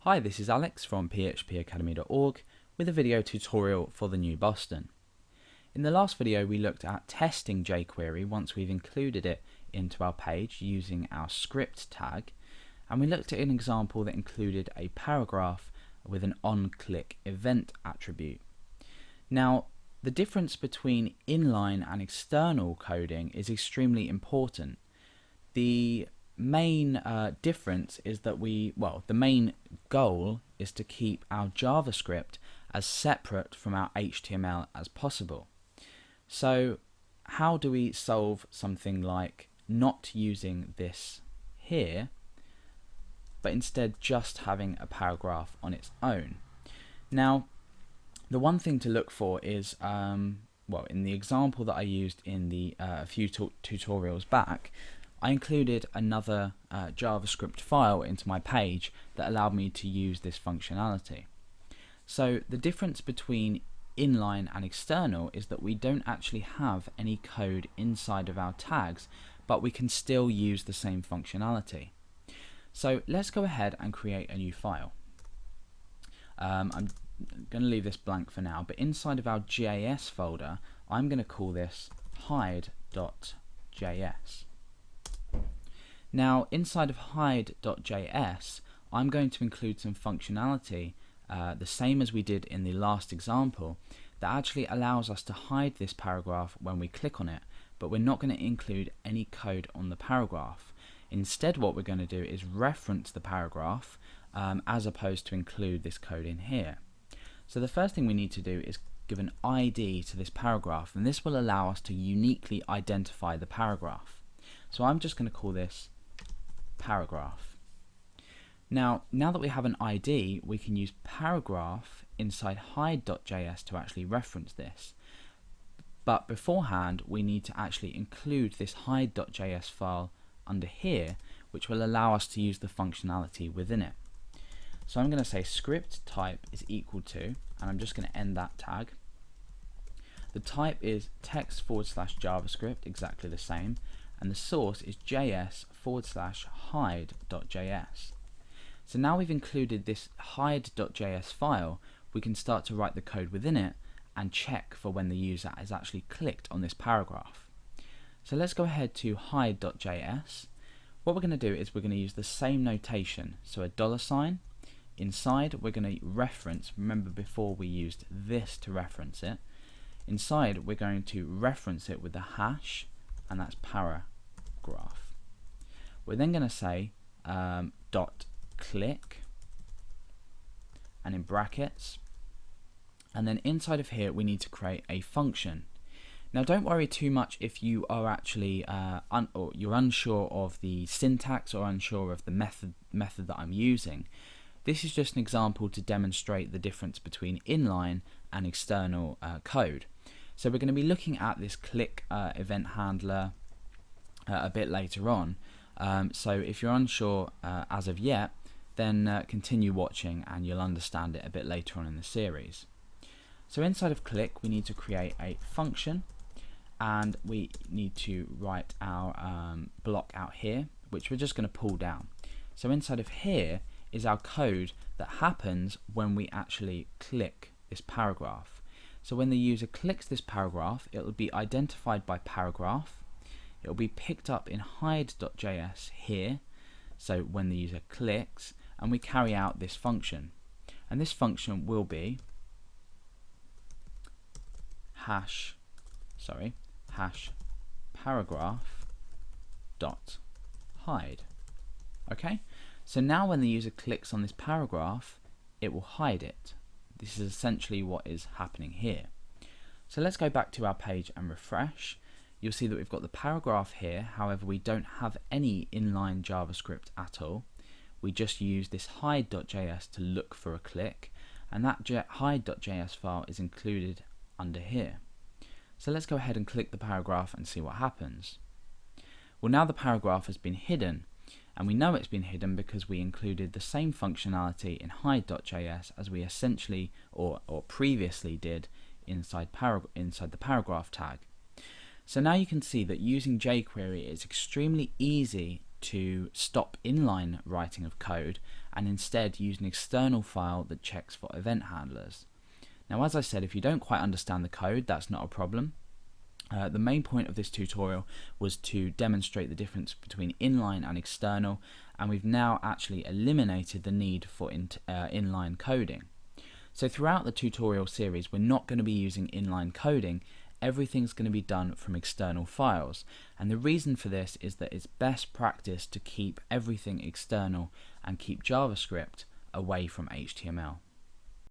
Hi, this is Alex from phpacademy.org with a video tutorial for the new Boston. In the last video we looked at testing jQuery once we've included it into our page using our script tag, and we looked at an example that included a paragraph with an on-click event attribute. Now, the difference between inline and external coding is extremely important. The main difference is that the main goal is to keep our JavaScript as separate from our HTML as possible. So how do we solve something like not using this here, but instead just having a paragraph on its own? Now, the one thing to look for is, in the example that I used in the a few tutorials back, I included another JavaScript file into my page that allowed me to use this functionality. So the difference between inline and external is that we don't actually have any code inside of our tags, but we can still use the same functionality. So let's go ahead and create a new file. I'm going to leave this blank for now, but inside of our JS folder I'm going to call this hide.js. Now, inside of hide.js, I'm going to include some functionality, the same as we did in the last example, that actually allows us to hide this paragraph when we click on it, but we're not going to include any code on the paragraph. Instead, what we're going to do is reference the paragraph as opposed to include this code in here. So the first thing we need to do is give an ID to this paragraph, and this will allow us to uniquely identify the paragraph. So I'm just going to call this paragraph. Now that we have an ID, we can use paragraph inside hide.js to actually reference this. But beforehand, we need to actually include this hide.js file under here, which will allow us to use the functionality within it. So I'm going to say script type is equal to, and I'm just going to end that tag. The type is text/JavaScript, exactly the same, and the source is js/hide.js. So now we've included this hide.js file, we can start to write the code within it and check for when the user has actually clicked on this paragraph. So let's go ahead to hide.js. What we're going to do is we're going to use the same notation, so a $. Inside we're going to reference, remember before we used this to reference it, inside we're going to reference it with the hash, and that's paragraph. We're then going to say dot click, and in brackets, and then inside of here we need to create a function. Now don't worry too much if you are actually or you're unsure of the syntax or unsure of the method that I'm using. This is just an example to demonstrate the difference between inline and external code. So we're going to be looking at this click event handler a bit later on. So if you're unsure as of yet, then continue watching and you'll understand it a bit later on in the series. So inside of click we need to create a function, and we need to write our block out here, which we're just going to pull down. So inside of here is our code that happens when we actually click this paragraph. So when the user clicks this paragraph, it will be identified by paragraph. It will be picked up in hide.js here, so when the user clicks, and we carry out this function. And this function will be hash paragraph dot hide. Okay, so now when the user clicks on this paragraph, it will hide it. This is essentially what is happening here. So let's go back to our page and refresh. You'll see that we've got the paragraph here, however we don't have any inline JavaScript at all. We just use this hide.js to look for a click, and that hide.js file is included under here. So let's go ahead and click the paragraph and see what happens. Well, now the paragraph has been hidden, and we know it's been hidden because we included the same functionality in hide.js as we essentially or previously did inside the paragraph tag. So now you can see that using jQuery is extremely easy to stop inline writing of code and instead use an external file that checks for event handlers. Now, as I said, if you don't quite understand the code, that's not a problem. The main point of this tutorial was to demonstrate the difference between inline and external, and we've now actually eliminated the need for inline coding. So throughout the tutorial series, we're not going to be using inline coding. Everything's going to be done from external files, and the reason for this is that it's best practice to keep everything external and keep JavaScript away from HTML.